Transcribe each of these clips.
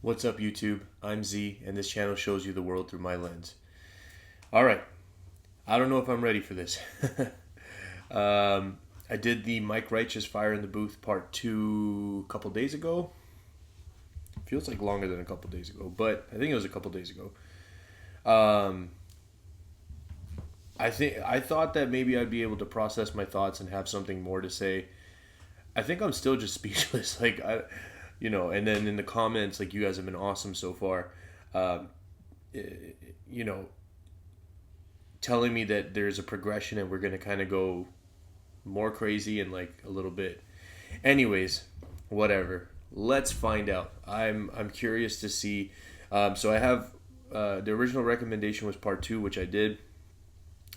What's up, YouTube? I'm Z, and this channel shows you the world through my lens. Alright, I don't know if I'm ready for this. I did the Mike Righteous Fire in the Booth Part 2 a couple days ago. Feels like longer than a couple days ago, but I think it was a couple days ago. I thought that maybe I'd be able to process my thoughts and have something more to say. I think I'm still just speechless. And then in the comments, you guys have been awesome so far. Telling me that there's a progression and we're going to kind of go more crazy in a little bit. Anyways, whatever. Let's find out. I'm curious to see. So I have the original recommendation was part 2, which I did,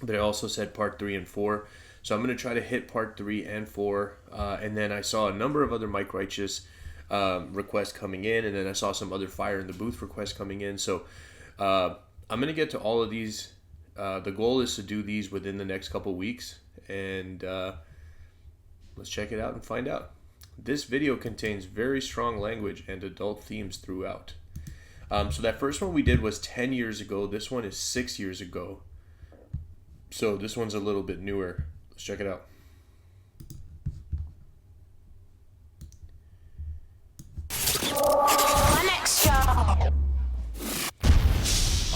but I also said part 3 and 4. So I'm going to try to hit part 3 and 4. And then I saw a number of other Mike Righteous requests coming in, and then I saw some other Fire in the Booth requests coming in. So I'm going to get to all of these. The goal is to do these within the next couple weeks, and let's check it out and find out. This video contains very strong language and adult themes throughout. So that first one we did was 10 years ago. This one is 6 years ago. So this one's a little bit newer. Let's check it out.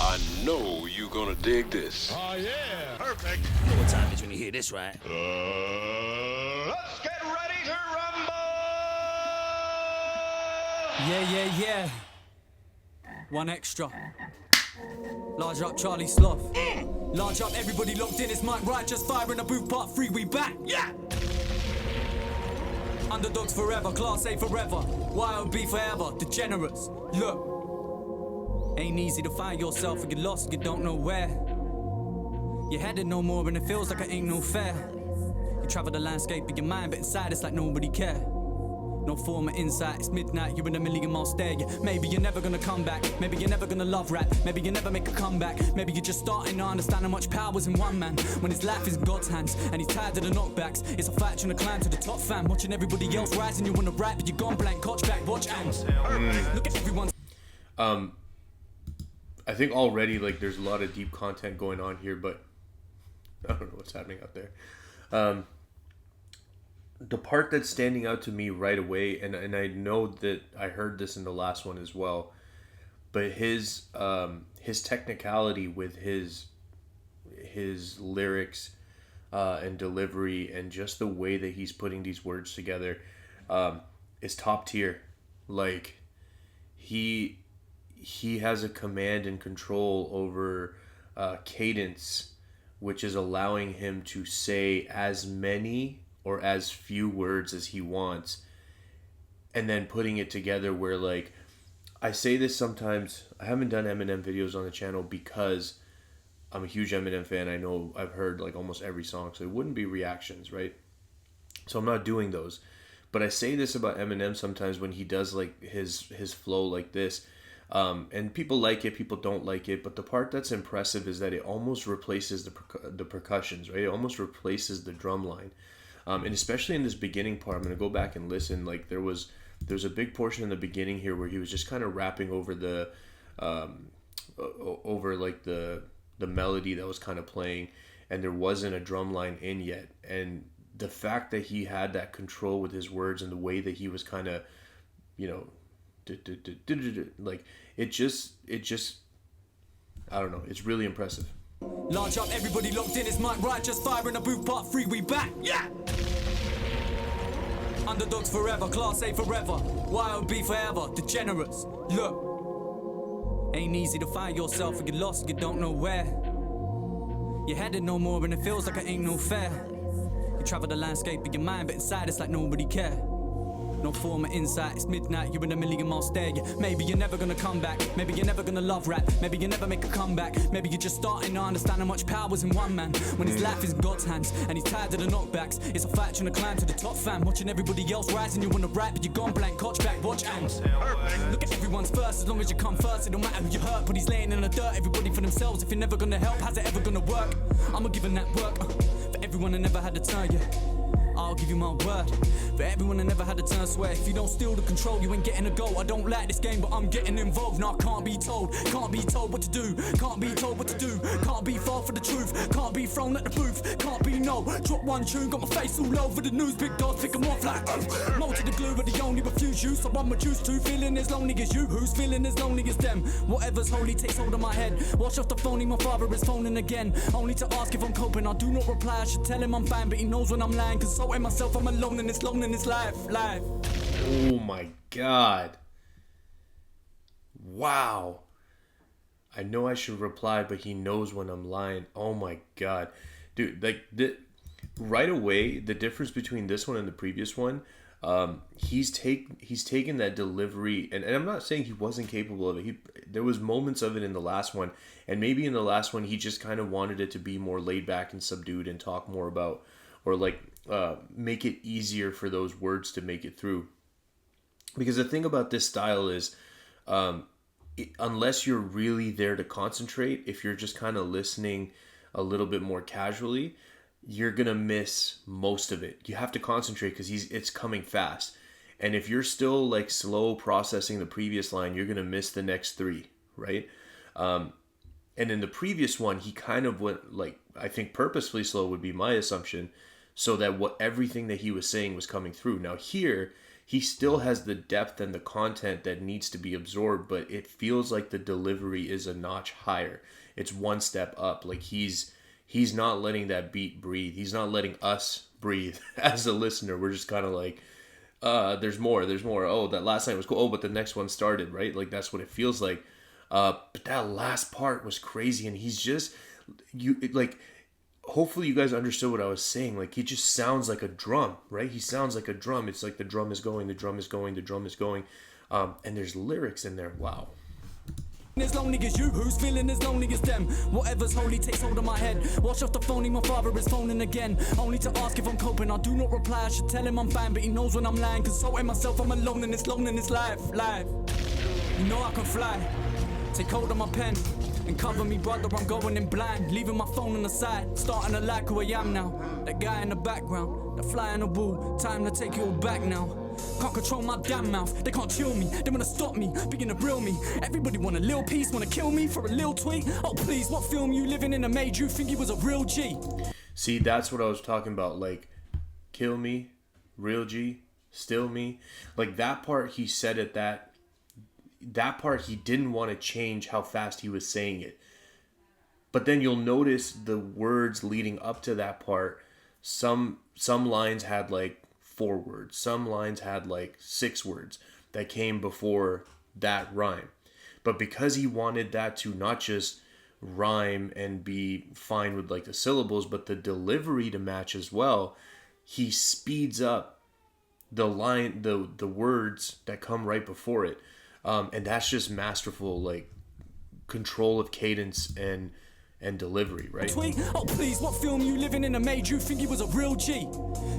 I know you're gonna dig this. Oh yeah, perfect. What time did you hear this, right? Let's get ready to rumble! Yeah. One extra. Large up Charlie Sloth. Large up everybody locked in. It's Mike Righteous Fire in the Booth Part 3. We back. Yeah. Underdogs forever. Class A forever. HOWWW forever. Degenerates. Look. Ain't easy to find yourself when you're lost, you don't know where. You're headed no more and it feels like it ain't no fair. You travel the landscape of your mind, but inside it's like nobody care. No form of insight, it's midnight, you're in a million-mile stare. Maybe you're never gonna come back, maybe you're never gonna love rap, maybe you never make a comeback, maybe you're just starting to understand how much power's in one man. When his life is in God's hands, and he's tired of the knockbacks. It's a fight trying to climb to the top, fam. Watching everybody else rise and you wanna rap, but you're gone blank, coach back, watch ants. Look at everyone's... I think already there's a lot of deep content going on here, but I don't know what's happening out there. The part that's standing out to me right away, and I know that I heard this in the last one as well, but his technicality with his lyrics and delivery and just the way that he's putting these words together is top tier. He has a command and control over cadence, which is allowing him to say as many or as few words as he wants, and then putting it together where I say this sometimes. I haven't done Eminem videos on the channel because I'm a huge Eminem fan. I know I've heard almost every song, so it wouldn't be reactions, right? So I'm not doing those. But I say this about Eminem sometimes when he does his flow like this. And people like it, people don't like it, but the part that's impressive is that it almost replaces the percussions, right? It almost replaces the drum line. And especially in this beginning part, I'm going to go back and listen. There's a big portion in the beginning here where he was just kind of rapping over the melody that was kind of playing, and there wasn't a drum line in yet. And the fact that he had that control with his words and the way that he was kind of, it just I don't know, it's really impressive. Large up everybody locked in. It's Mike Righteous Fire in the Booth Part 3. We back. Yeah. Underdogs forever. Class A forever. HOWWW forever. Degenerates. Look. Ain't easy to find yourself when you're lost, you don't know where. You're headed no more and it feels like it ain't no fair. You travel the landscape of your mind, but inside it's like nobody care. No form of insight, it's midnight, you're in a million-mile stare. Maybe you're never gonna come back, maybe you're never gonna love rap, maybe you never make a comeback, maybe you're just starting to understand how much power's in one man. When his life is in God's hands, and he's tired of the knockbacks. It's a fight trying to climb to the top, fam. Watching everybody else rise and you wanna rap, but you're gone blank, coach back, watch ants. Look at everyone's first, as long as you come first. It don't matter who you hurt, but he's laying in the dirt. Everybody for themselves, if you're never gonna help, how's it ever gonna work? I'ma give him that work, for everyone that never had to turn you. I'll give you my word. For everyone I never had a turn, swear. If you don't steal the control, you ain't getting a go. I don't like this game, but I'm getting involved. Now I can't be told what to do. Can't be told what to do. Can't be far for the truth. Can't be thrown at the booth. Can't be no. Drop one tune, got my face all over the news. Big dogs pick 'em off like mold to the glue, but they only refuse you. So I'm reduced to feeling as lonely as you. Who's feeling as lonely as them? Whatever's holy takes hold of my head. Watch off the phone, my father is phoning again. Only to ask if I'm coping, I do not reply. I should tell him I'm fine, but he knows when I'm lying. Consulting myself, I'm alone in this life. Oh my god. Wow. I know I should reply, but he knows when I'm lying. Oh my god. Dude, like, right away, the difference between this one and the previous one, he's taken that delivery, and I'm not saying he wasn't capable of it. There was moments of it in the last one, and maybe in the last one he just kind of wanted it to be more laid back and subdued and talk more about, or like make it easier for those words to make it through. Because the thing about this style is, unless you're really there to concentrate, if you're just kind of listening a little bit more casually, you're gonna miss most of it. You have to concentrate because it's coming fast, and if you're still like slow processing the previous line, you're gonna miss the next three, right? And in the previous one, he kind of went, like, I think purposefully slow would be my assumption, so that everything that he was saying was coming through. Now here, he still has the depth and the content that needs to be absorbed, but it feels like the delivery is a notch higher. It's one step up. Like he's not letting that beat breathe. He's not letting us breathe as a listener. We're just kind of like, there's more. Oh, that last night was cool. Oh, but the next one started, right? Like that's what it feels like. But that last part was crazy, and he's just, hopefully you guys understood what I was saying. Like, he just sounds like a drum, right? He sounds like a drum. It's like the drum is going, the drum is going, the drum is going. And there's lyrics in there. Wow. As lonely as you, who's feeling as lonely as them? Whatever's holy takes hold of my head. Watch off the phone, my father is phoning again. Only to ask if I'm coping, I do not reply. I should tell him I'm fine, but he knows when I'm lying. Consulting myself, I'm alone in this life. You know I can fly. Take hold of my pen and cover me, brother, I'm going in blind. Leaving my phone on the side, starting to like who I am now. That guy in the background, the fly on the wall. Time to take it all back now. Can't control my damn mouth, they can't chill me. They wanna stop me, being a real me. Everybody want a little piece, wanna kill me for a little tweet. Oh please, what film you living in that made you think you was a real G? See, that's what I was talking about. Like, kill me, real G, still me. Like that part he said it, that part he didn't want to change how fast he was saying it. But then you'll notice the words leading up to that part, some lines had like 4 words, some lines had like 6 words that came before that rhyme. But because he wanted that to not just rhyme and be fine with like the syllables, but the delivery to match as well, he speeds up the line, the words that come right before it. And that's just masterful, like, control of cadence and delivery, right? Oh please, what film you living in that made you think you was a real G?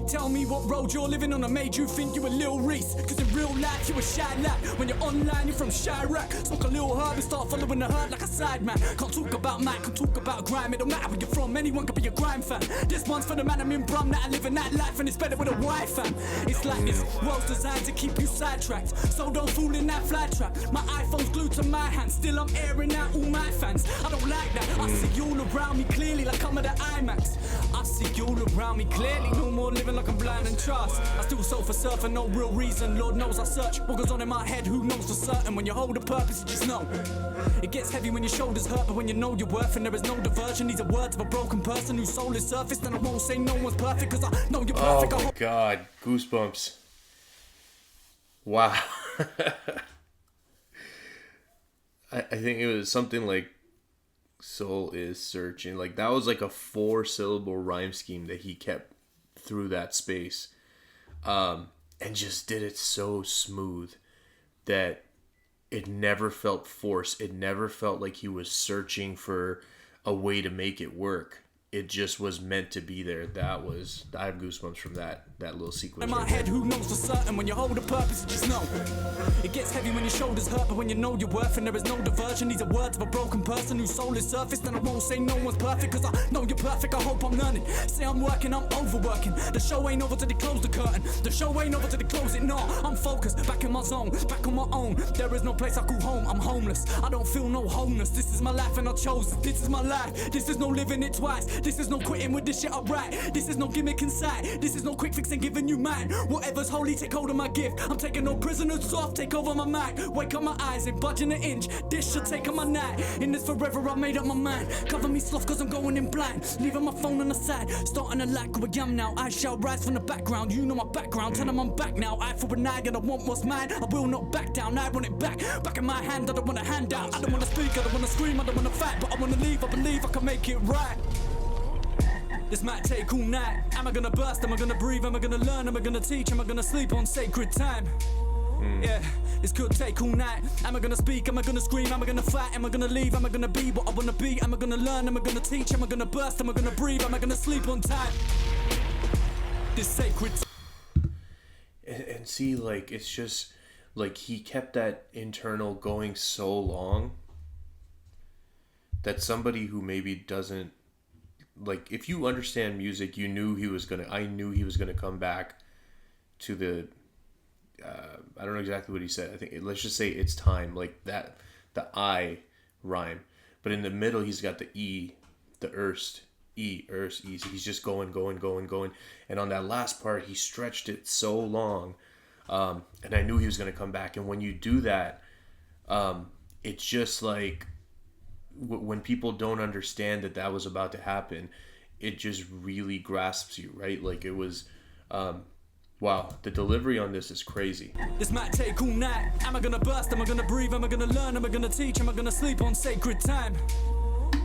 Tell me what road you're living on that made you think you a Lil Reese. Cause in real life you a shy lad. When you're online you're from Chirac. Smoke a little herb and start following the herd like a sideman. Can't talk about Mac, can't talk about grime. It don't matter where you're from, anyone can be a grime fan. This one's for the man I'm in Brum, that I live in that life, and it's better with a wife, fam. It's like this world's designed to keep you sidetracked, so don't fool in that fly trap. My iPhone's glued to my hand, still I'm airing out all my fans. I don't like that, I see you all around me clearly like I'm at the IMAX. I see you all around me clearly, no more living like I'm blind and trust. I still soul for surf for no real reason, Lord knows I search. What goes on in my head, who knows for certain? When you hold a purpose, you just know. It gets heavy when your shoulders hurt, but when you know your worth and there is no diversion. These are words of a broken person whose soul is surfaced, and I won't say no one's perfect, cause I know you're perfect. Oh my god, goosebumps. Wow. I think it was something like soul is searching. Like, that was like a 4-syllable rhyme scheme that he kept through that space. And just did it so smooth that it never felt forced. It never felt like he was searching for a way to make it work. It just was meant to be there. I have goosebumps from that. that little sequence. In my right head, there. who knows for certain? When you hold a purpose, you just know. It gets heavy when your shoulders hurt, but when you know your worth and there is no diversion. These are words of a broken person whose soul is surfaced. And I won't say no one's perfect, cause I know you're perfect. I hope I'm learning. Say I'm working, I'm overworking. The show ain't over till they close the curtain. The show ain't over till they close it, no. I'm focused, back in my zone, back on my own. There is no place I call home, I'm homeless. I don't feel no wholeness. This is my life and I chose it. This is my life. This is no living it twice. This is no quitting with this shit I write. This is no gimmick inside. This is no quick fix and giving you mine. Whatever's holy, take hold of my gift. I'm taking no prisoners off, take over my mind. Wake up my eyes, ain't budging an inch. This should take on my night. In this forever, I made up my mind. Cover me soft cause I'm going in blind. Leaving my phone on the side. Starting to like who I am now. I shall rise from the background. You know my background. Tell them I'm back now. Eye for an eye and I want what's mine. I will not back down. I want it back. Back in my hand. I don't want to hand out. I don't want to speak. I don't want to scream. I don't want to fight. But I want to leave. I believe I can make it right. This might take all night. Am I gonna burst? Am I gonna breathe? Am I gonna learn? Am I gonna teach? Am I gonna sleep on sacred time? Yeah, this could take all night. Am I gonna speak? Am I gonna scream? Am I gonna fight? Am I gonna leave? Am I gonna be what I wanna be? Am I gonna learn? Am I gonna teach? Am I gonna burst? Am I gonna breathe? Am I gonna sleep on time? This sacred And see, like, it's just like he kept that internal going so long that somebody who maybe doesn't, like, if you understand music, I knew he was gonna come back to the I don't know exactly what he said. I think let's just say it's time, like that, the I rhyme, but in the middle he's got the E, the erst, E, erst, E. So he's just going, and on that last part he stretched it so long, and I knew he was gonna come back. And when you do that, it's just like when people don't understand that was about to happen, it just really grasps you, right? Like it was. Wow, the delivery on this is crazy. This might take all night. Am I gonna burst? Am I gonna breathe? Am I gonna learn? Am I gonna teach? Am I gonna sleep on sacred time?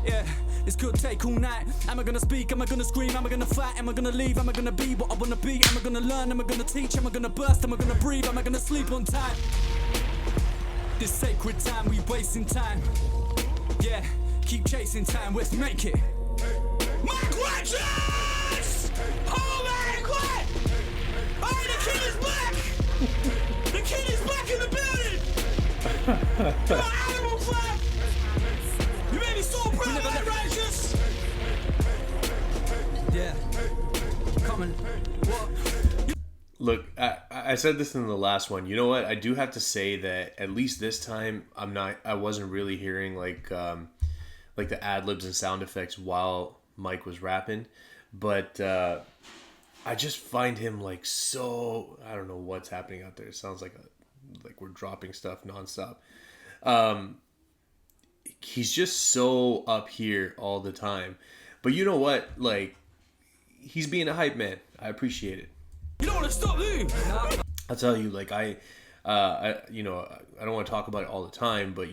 Yeah, this could take all night. Am I gonna speak? Am I gonna scream? Am I gonna fight? Am I gonna leave? Am I gonna be what I wanna be? Am I gonna learn? Am I gonna teach? Am I gonna burst? Am I gonna breathe? Am I gonna sleep on time? This sacred time, we wasting time. Yeah, keep chasing time, let's make it. Mike Righteous! Oh man, quiet! Alright, the kid is back! The kid is back in the building! Come on, animal clap! You made me so proud, Mike Righteous! Yeah. Coming. What? Look, I said this in the last one. You know what? I do have to say that at least this time, I wasn't really hearing like the ad libs and sound effects while Mike was rapping, but I just find him like so. I don't know what's happening out there. It sounds like we're dropping stuff nonstop. He's just so up here all the time. But you know what? Like, he's being a hype man. I appreciate it. You don't want to stop me! I'll tell you, like I don't want to talk about it all the time, but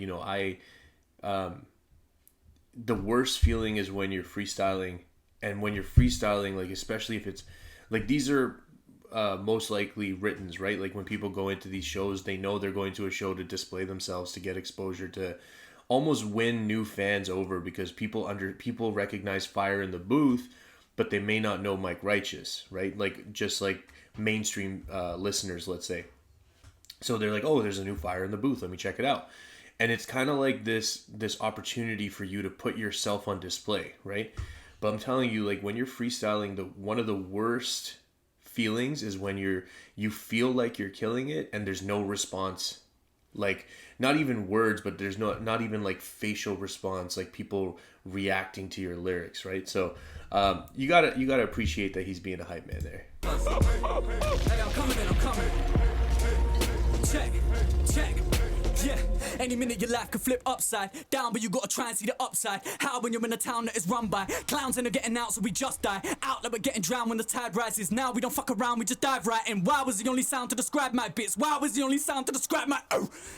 the worst feeling is when you're freestyling, and when you're freestyling, like especially if it's like these are most likely writtens, right? Like when people go into these shows, they know they're going to a show to display themselves, to get exposure, to almost win new fans over, because people recognize fire in the booth, but they may not know Mike Righteous, right? Like just like mainstream listeners, let's say. So they're like, oh, there's a new fire in the booth, let me check it out. And it's kind of like this opportunity for you to put yourself on display, right? But I'm telling you, like when you're freestyling, one of the worst feelings is when you feel like you're killing it and there's no response, like not even words, but there's not even like facial response, like people reacting to your lyrics, right? So you gotta appreciate that he's being a hype man there. Hey, I'm coming. Check. Yeah, any minute your life could flip upside down, but you gotta try and see the upside. How when you're in a town that is run by clowns and they're getting out, so we just die out like we're getting drowned when the tide rises. Now we don't fuck around, we just dive right in. Wow was the only sound to describe my bits. Wow was the only sound to describe my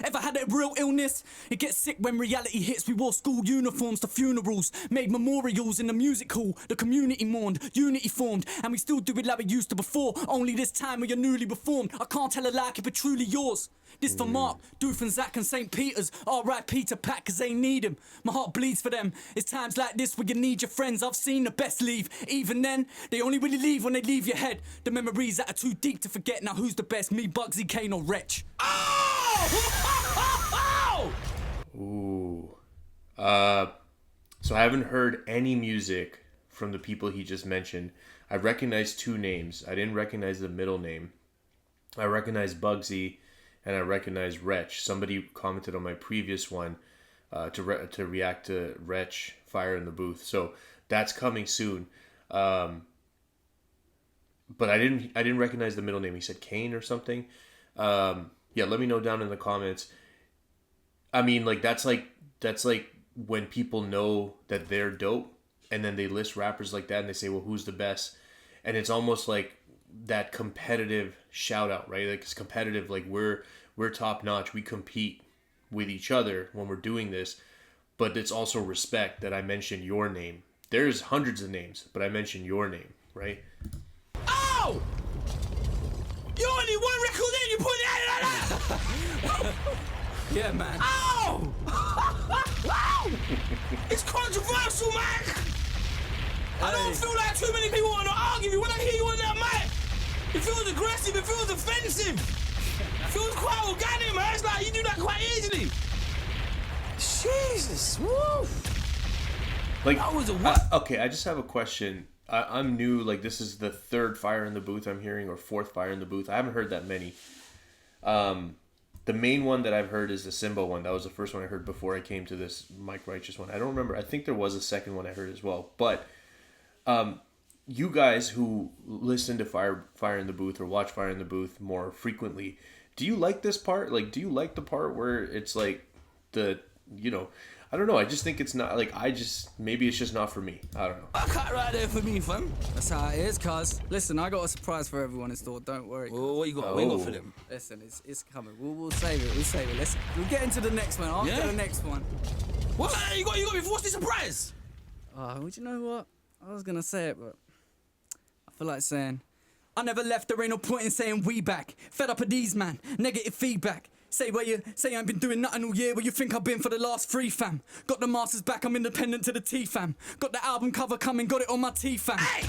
Ever had a real illness? It gets sick when reality hits. We wore school uniforms to funerals, made memorials in the music hall. The community mourned, unity formed, and we still do it like we used to before. Only this time when you're newly reformed. I can't tell a lie, keep it truly yours. This for Mark, Doof and Zach and St. Peter. haters. R.I.P. to Pat, cause they need him. My heart bleeds for them. It's times like this where you need your friends. I've seen the best leave. Even then, they only really leave when they leave your head. The memories that are too deep to forget. Now who's the best? Me, Bugsy, Kane, or Wretch? Oh! Ooh. So I haven't heard any music from the people he just mentioned. I recognize two names. I didn't recognize the middle name. I recognize Bugsy and I recognize Wretch. Somebody commented on my previous one to react to Wretch Fire in the Booth. So that's coming soon. But I didn't recognize the middle name. He said Kane or something. Yeah, let me know down in the comments. I mean, like that's like when people know that they're dope and then they list rappers like that and they say, well, who's the best? And it's almost like that competitive shout out, right? Like it's competitive, like we're top notch. We compete with each other when we're doing this, but it's also respect that I mention your name. There's hundreds of names, but I mention your name, right? Oh! You only one record in, you put it out like that! Yeah, man. Oh! Wow! It's controversial, man! I don't feel like too many people want to argue with me. When I hear you on that mic, it feels aggressive, it feels offensive. It feels quite organic, man. It's like you do that quite easily. Jesus, woo! Like, That was a okay, I just have a question. I'm new, like this is the third Fire in the Booth I'm hearing, or fourth Fire in the Booth. I haven't heard that many. The main one that I've heard is the Simba one. That was the first one I heard before I came to this Mike Righteous one. I don't remember. I think there was a second one I heard as well. But you guys who listen to Fire in the Booth or watch Fire in the Booth more frequently, do you like this part? Like, do you like the part where it's like I don't know. I just think it's not like maybe it's just not for me. I don't know. I cut right there for me, fam. That's how it is, cuz. Listen, I got a surprise for everyone in store. Don't worry. Well, what you got? What you got for them? Listen, it's coming. We'll save it. We'll save it. We'll get into the next one. After the next one. What? You got me. What's the surprise? Well, you know what? I was gonna say it, but I feel like saying, I never left. There ain't no point in saying we back. Fed up of these, man. Negative feedback. Say I ain't been doing nothing all year. Where you think I've been for the last 3, fam? Got the masters back. I'm independent to the T, fam. Got the album cover coming. Got it on my T, fam. Hey!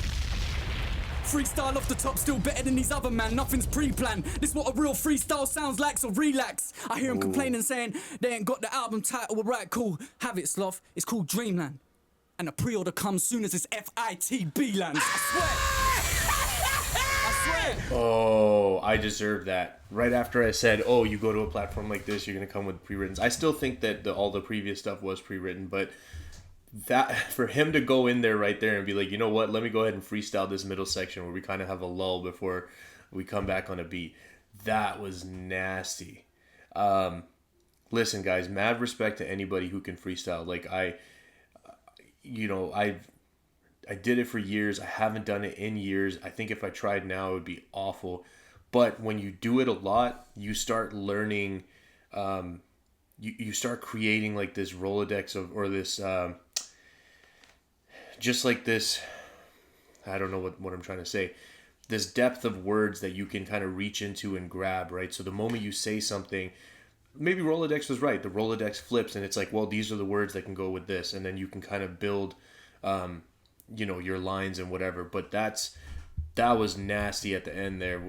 Freestyle off the top, still better than these other man. Nothing's pre-planned. This what a real freestyle sounds like, so relax. I hear him complaining, saying they ain't got the album title. Well, right, cool. Have it, sloth. It's called Dreamland. And the pre-order comes soon as this FITB lands. I swear. Oh, I deserve that. Right after I said, oh, you go to a platform like this, you're going to come with pre-written. I still think that all the previous stuff was pre-written, but that for him to go in there right there and be like, you know what, let me go ahead and freestyle this middle section where we kind of have a lull before we come back on a beat. That was nasty. Listen, guys, mad respect to anybody who can freestyle. Like I did it for years. I haven't done it in years. I think if I tried now, it would be awful. But when you do it a lot, you start learning, you start creating like this Rolodex or this, just like this, I don't know what I'm trying to say, this depth of words that you can kind of reach into and grab, right? So the moment you say something, maybe Rolodex was right. The Rolodex flips and it's like, well, these are the words that can go with this. And then you can kind of build, your lines and whatever. But that was nasty at the end there.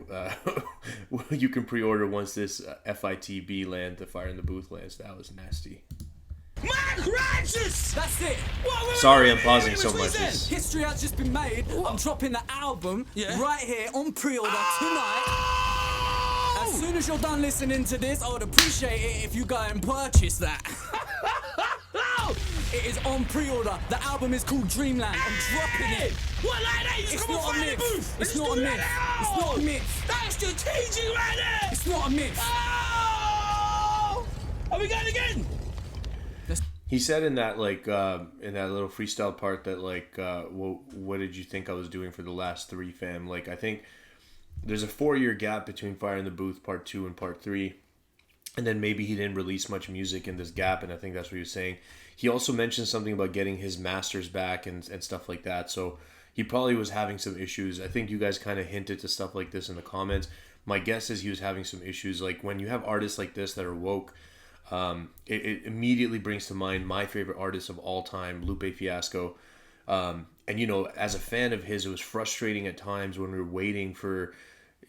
You can pre-order once this FITB land, the Fire in the Booth lands. That was nasty. Mike Righteous! That's it. Sorry, I'm pausing so much. History has just been made. I'm dropping the album right here on pre-order tonight. As soon as you're done listening to this, I would appreciate it if you go and purchase that. It is on pre-order. The album is called Dreamland. I'm dropping it. What, like that? You just It's come not and a find the myth. booth. It's not a myth. It's not a myth. That's strategic right there. It's not a myth. Oh! Are we going again? He said in that in that little freestyle part that what did you think I was doing for the last 3, fam? Like I think there's a 4-year gap between Fire in the Booth Part 2 and Part 3. And then maybe he didn't release much music in this gap, and I think that's what he was saying. He also mentioned something about getting his masters back and stuff like that. So he probably was having some issues. I think you guys kind of hinted to stuff like this in the comments. My guess is he was having some issues. Like when you have artists like this that are woke, It immediately brings to mind my favorite artist of all time, Lupe Fiasco. And, you know, as a fan of his, it was frustrating at times when we were waiting for,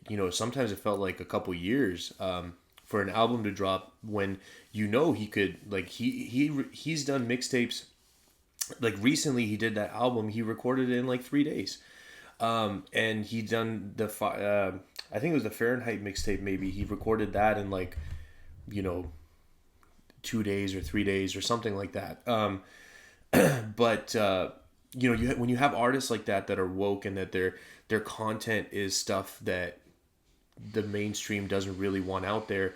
you know, sometimes it felt like a couple years for an album to drop when, you know, he could, like, he's done mixtapes. Like, recently he did that album. He recorded it in like 3 days. And he done I think it was the Fahrenheit mixtape, maybe. He recorded that in like, you know, 2 days or 3 days or something like that. But you know, when you have artists like that are woke and that their content is stuff that the mainstream doesn't really want out there,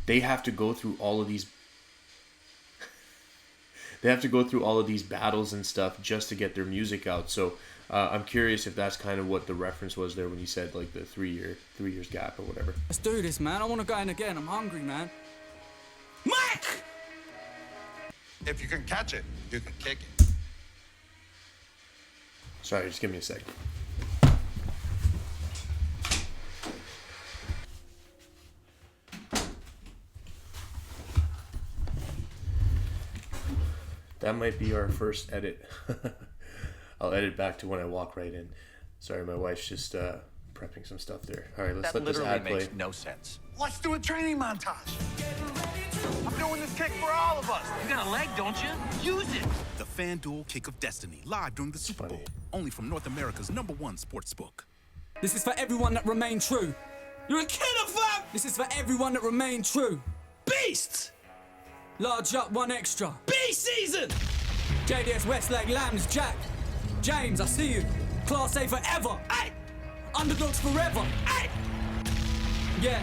they have to go through all of these battles and stuff just to get their music out. So I'm curious if that's kind of what the reference was there when you said like the 3 years gap or whatever. Let's do this, man. I want to go in again. I'm hungry, man. Mike! If you can catch it, you can kick it. Sorry, just give me a sec. That might be our first edit. I'll edit back to when I walk right in. Sorry, my wife's just prepping some stuff there. All right, let's That let this literally ad play. makes no sense. Let's do a training montage. I'm doing this kick for all of us. You got a leg, don't you? Use it. The FanDuel Kick of Destiny, live during the Super Bowl. Only from North America's #1 sportsbook. This is for everyone that remained true. You're a killer, fam! This is for everyone that remained true. Beast! Large up, one extra. Beast season! JDS Westlake Lambs, Jack. James, I see you. Class A forever. Hey! Underdogs forever. Hey! Yeah.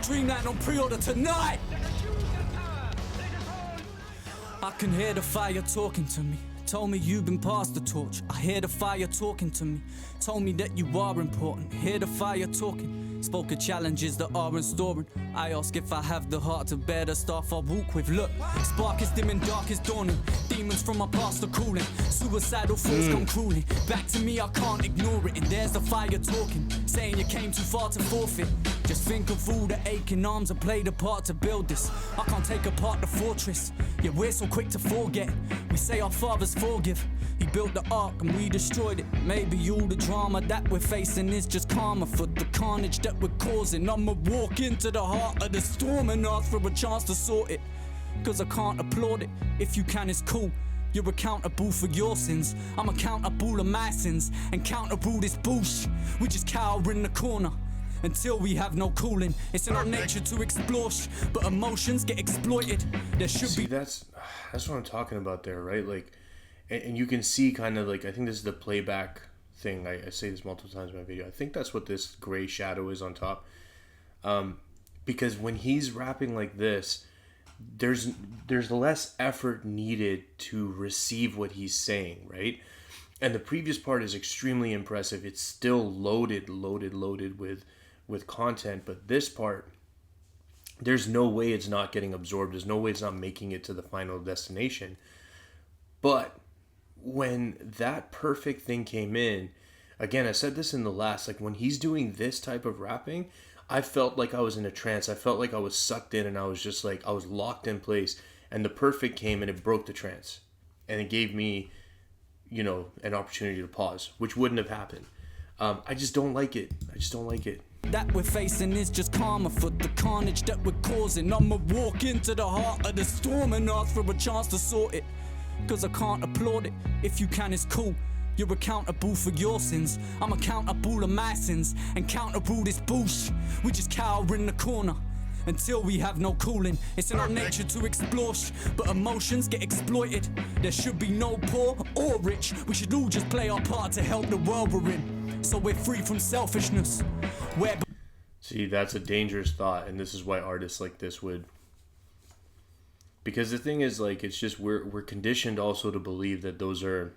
Dreamland on pre-order tonight. I can hear the fire talking to me. Told me you've been past the torch. I hear the fire talking to me. Told me that you are important. Hear the fire talking. Spoke of challenges that are in storing. I ask if I have the heart to bear the staff I walk with. Look, spark is dim and dark is dawning. Demons from my past are cooling. Suicidal thoughts come crueling. Back to me, I can't ignore it. And there's the fire talking, saying you came too far to forfeit. Just think of all the aching arms that played a part to build this. I can't take apart the fortress. Yeah, we're so quick to forget. We say our fathers forgive. He built the ark and we destroyed it. Maybe all the drama that we're facing is just karma for the carnage that we're causing. I'ma walk into the heart of the storm and ask for a chance to sort it. Cause I can't applaud it. If you can, it's cool. You're accountable for your sins. I'm accountable of my sins. And counterable this bullshit. We just cower in the corner until we have no cooling. It's in our nature to explore but emotions get exploited. There should See, be... that's what I'm talking about there, right? Like, and you can see kind of like, I think this is the playback thing. I say this multiple times in my video. I think that's what this gray shadow is on top. Because when he's rapping like this, there's less effort needed to receive what he's saying, right? And the previous part is extremely impressive. It's still loaded with content, but this part, there's no way it's not getting absorbed. There's no way it's not making it to the final destination. But when that perfect thing came in, again, I said this in the last, like when he's doing this type of rapping, I felt like I was in a trance. I felt like I was sucked in and I was just like, I was locked in place. And the perfect came and it broke the trance. And it gave me, you know, an opportunity to pause, which wouldn't have happened. I just don't like it. That we're facing is just karma for the carnage that we're causing. I'ma walk into the heart of the storm and ask for a chance to sort it. Cause I can't applaud it. If you can, it's cool. You're accountable for your sins. I'm accountable of my sins. And counterable this bullshit. We just cower in the corner until we have no cooling. It's in our nature to explore but emotions get exploited. There should be no poor or rich. We should all just play our part to help the world we're in. So we're free from selfishness. See, that's a dangerous thought, and this is why artists like this would... Because the thing is, like, it's just we're conditioned also to believe that those are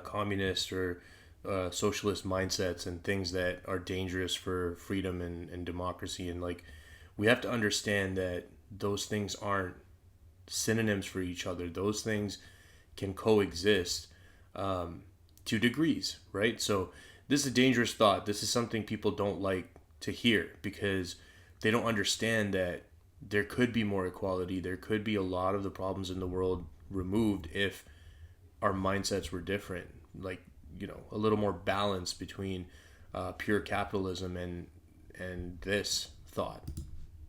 communist or socialist mindsets and things that are dangerous for freedom and democracy. And, like, we have to understand that those things aren't synonyms for each other. Those things can coexist to degrees, right? So this is a dangerous thought. This is something people don't like to hear because they don't understand that there could be more equality. There could be a lot of the problems in the world removed if our mindsets were different. Like, you know, a little more balance between pure capitalism and this thought.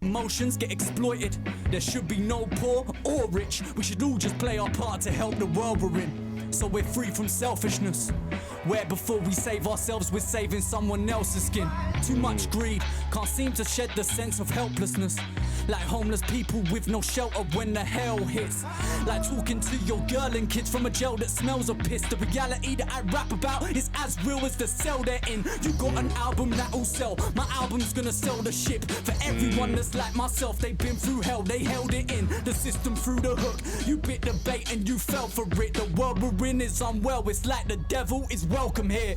Emotions get exploited. There should be no poor or rich. We should all just play our part to help the world we're in. So we're free from selfishness. Where before we save ourselves, we're saving someone else's skin. Too much greed, can't seem to shed the sense of helplessness. Like homeless people with no shelter when the hell hits. Like talking to your girl and kids from a jail that smells of piss. The reality that I rap about is as real as the cell they're in. You got an album that'll sell. My album's gonna sell the ship. For everyone that's like myself, they've been through hell, they held it in. The system through the hook. You bit the bait and you fell for it. The world we're in is unwell. It's like the devil is welcome here.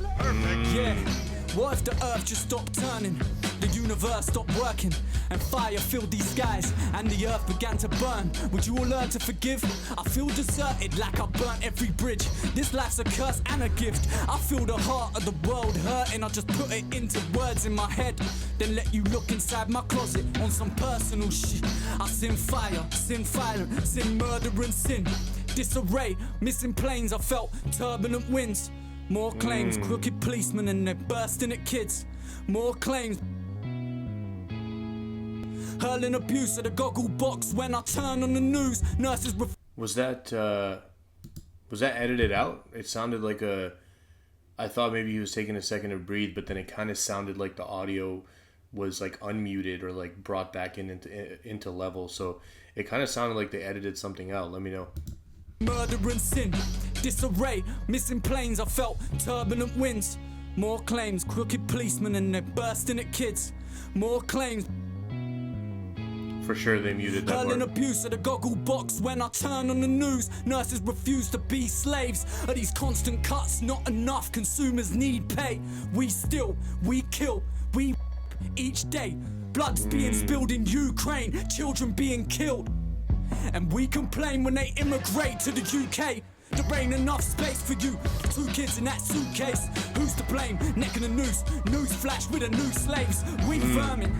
Yeah. What if the earth just stopped turning? The universe stopped working and fire filled these skies and the earth began to burn. Would you all learn to forgive? I feel deserted like I burnt every bridge. This life's a curse and a gift. I feel the heart of the world hurting. I just put it into words in my head, then let you look inside my closet on some personal shit. I sin fire, sin violence, sin murder and sin disarray, missing planes. I felt turbulent winds. More claims, crooked policemen and they're bursting at kids. More claims, hurling abuse at the goggle box when I turn on the news. Nurses Was that edited out? It sounded like I thought maybe he was taking a second to breathe, but then it kind of sounded like the audio was like unmuted or like brought back into level. So it kind of sounded like they edited something out. Let me know. Murder and sin, disarray, missing planes. I felt turbulent winds. More claims, crooked policemen and they're bursting at kids. More claims. For sure they muted that Hurling part. abuse at the goggle box when I turn on the news. Nurses refuse to be slaves. Are these constant cuts not enough? Consumers need pay. We kill, we each day. Blood's being spilled in Ukraine, children being killed. And we complain when they immigrate to the UK. There ain't enough space for you. 2 kids in that suitcase. Who's to blame? Neck in a noose. News flash with a new slaves. We vermin.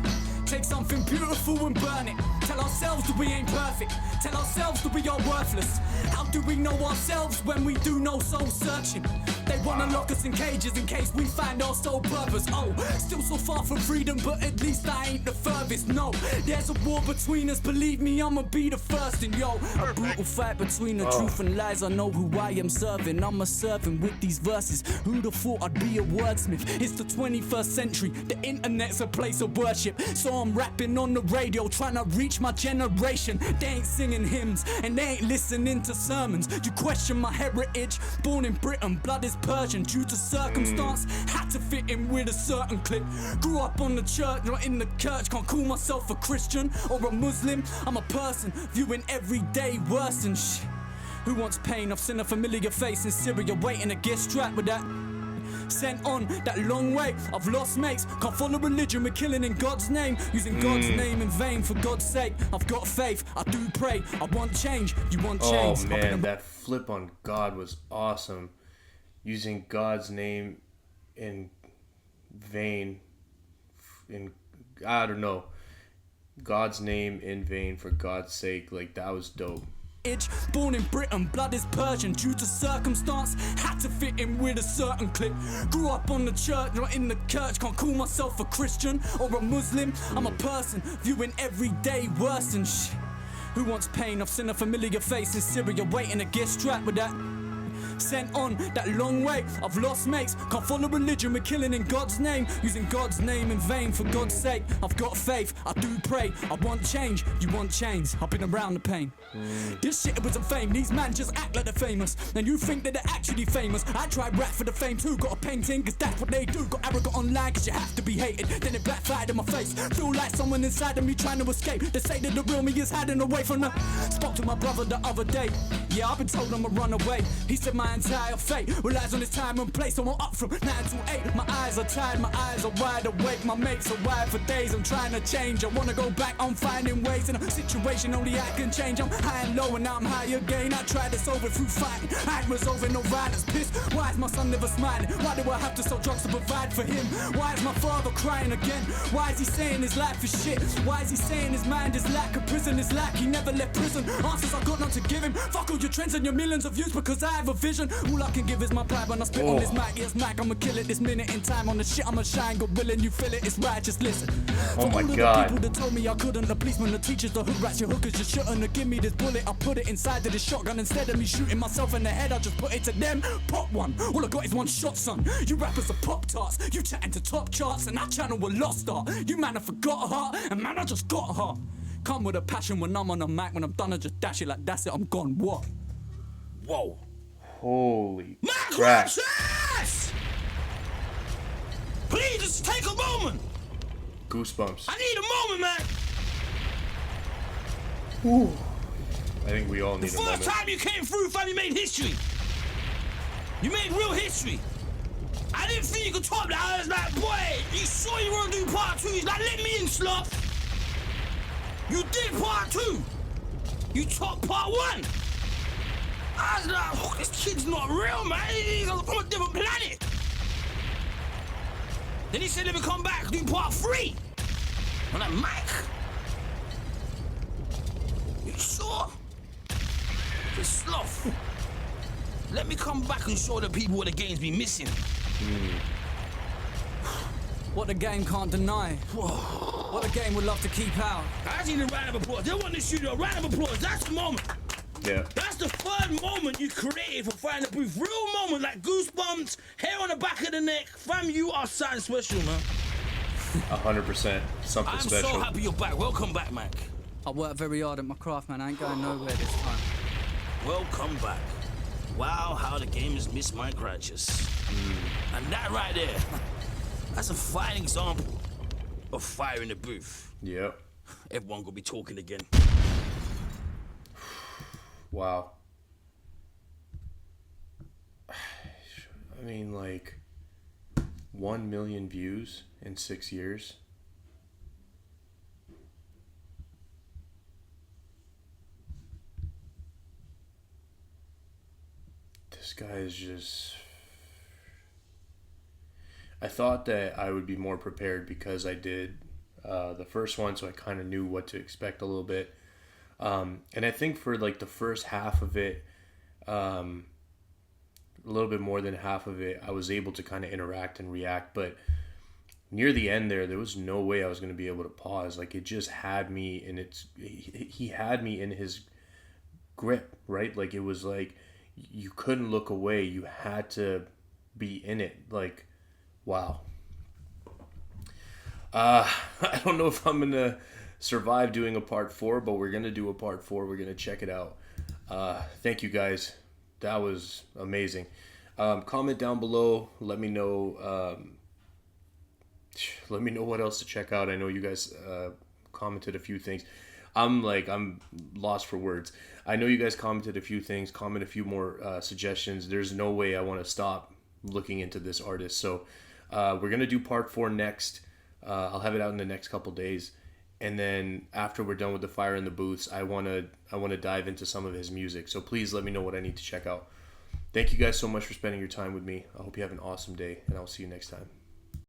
Take something beautiful and burn it. Tell ourselves that we ain't perfect. Tell ourselves that we are worthless. How do we know ourselves when we do no soul searching? They wanna lock us in cages in case we find our sole purpose. Oh, still so far from freedom, but at least I ain't the furthest. No, there's a war between us. Believe me, I'ma be the first. And yo, a brutal fight between the truth and lies. I know who I am serving. I'm a servant with these verses. Who'd have thought I'd be a wordsmith? It's the 21st century. The internet's a place of worship. So I'm rapping on the radio, trying to reach my generation. They ain't singing hymns and they ain't listening to sermons. You question my heritage. Born in Britain, blood is Persian. Due to circumstance, had to fit in with a certain clique. Grew up on the church, not in the church. Can't call myself a Christian or a Muslim. I'm a person viewing every day worse than shit. Who wants pain? I've seen a familiar face in Syria, waiting to get strapped with that. Sent on that long way, I've lost mates. Can't follow religion, we're killing in God's name. Using God's name in vain, for God's sake. I've got faith, I do pray. I want change, you want change. Oh man, that flip on God was awesome. Using God's name in vain. I don't know. God's name in vain for God's sake. Like, that was dope. Born in Britain, blood is Persian. Due to circumstance, had to fit in with a certain clique. Grew up on the church, not in the church. Can't call myself a Christian or a Muslim. I'm a person viewing every day worse than shit. Who wants pain? I've seen a familiar face in Syria, waiting to get strapped with that. Sent on that long way, I've lost mates. Can't follow religion, we're killing in God's name. Using God's name in vain, for God's sake. I've got faith, I do pray. I want change, you want change. I've been around the pain. This shit wasn't fame, these man just act like they're famous. And you think that they're actually famous. I tried rap for the fame too, got a painting, cause that's what they do. Got arrogant online, cause you have to be hated. Then it backfired in my face. Feel like someone inside of me trying to escape. They say that the real me is hiding away from the. Spoke to my brother the other day. Yeah, I've been told I'm a runaway. He said my entire fate relies on his time and place. So I'm up from 9 to 8. My eyes are tired, my eyes are wide awake. My mates are wired for days. I'm trying to change. I wanna go back, I'm finding ways. In a situation only I can change. I'm high and low and now I'm high again. I tried this over through fighting. I ain't resolving no violence. Pissed. Why is my son never smiling? Why do I have to sell drugs to provide for him? Why is my father crying again? Why is he saying his life is shit? Why is he saying his mind is lack? A prison is lack. He never left prison. Answers I got not to give him. Fuck all your trends and your millions of views because I have a vision. All I can give is my pride when I spit on this mic. Yes, Mac, I'ma kill it this minute in time. On the shit I'ma shine. God willing, you feel it. It's right, just listen. Oh my all of God. the people that told me I couldn't, the policemen, the teachers, the hood rats, your hookers, you shouldn't have give me this bullet. I put it inside of this shotgun instead of me shooting myself in the head. I just put it to them. Pop one. All I got is one shot, son. You rappers are pop tarts. You chatting to top charts, and that channel will lost art. You man, I forgot a heart, and man, I just got a heart. Come with a passion when I'm on the mic. When I'm done, I just dash it like that's it. I'm gone. What? Whoa. Holy My crap. crutches! Please just take a moment. Goosebumps. I need a moment, man. I think we all need The a first moment. time you came through, fam, you made history. You made real history. I didn't think you could top that. I was like, boy, you sure you want to do part 2? He's like, let me in, sloth. You did part 2. You topped part 1. I was like, oh, this kid's not real, man. He's from a different planet. Then he said, let me come back, do part 3. I'm like, Mike, you sure? The sloth. Let me come back and show the people what the game's been missing. What the game can't deny. What the game would love to keep out. I need a round of applause. They want to shoot you a round of applause. That's the moment. Yeah. That's the third moment you created for Finding the Booth. Real moment, like goosebumps, hair on the back of the neck. Fam, you are something special, man. 100%. Something I'm special. so happy you're back. Welcome back, Mac. I worked very hard at my craft, man. I ain't going nowhere this time. Welcome back. Wow, how the game has missed my crutches. And that right there, that's a fine example of fire in the booth. Yep. Everyone gonna be talking again. Wow. I mean, like, 1 million views in 6 years. This guy is just... I thought that I would be more prepared because I did the first one, so I kind of knew what to expect a little bit. And I think for like the first half of it, a little bit more than half of it, I was able to kind of interact and react. But near the end there was no way I was going to be able to pause. Like, it just had me in its... He had me in his grip, right? Like, it was like you couldn't look away. You had to be in it. Like, wow. I don't know if I'm going to survive doing a part 4, but we're going to do a part 4. We're going to check it out. Thank you guys. That was amazing. Comment down below. Let me know. Let me know what else to check out. I know you guys commented a few things. I'm lost for words. I know you guys commented a few things. Comment a few more suggestions. There's no way I want to stop looking into this artist. So we're gonna do part 4 next. I'll have it out in the next couple days, and then after we're done with the fire in the booths, I wanna dive into some of his music. So please let me know what I need to check out. Thank you guys so much for spending your time with me. I hope you have an awesome day, and I'll see you next time.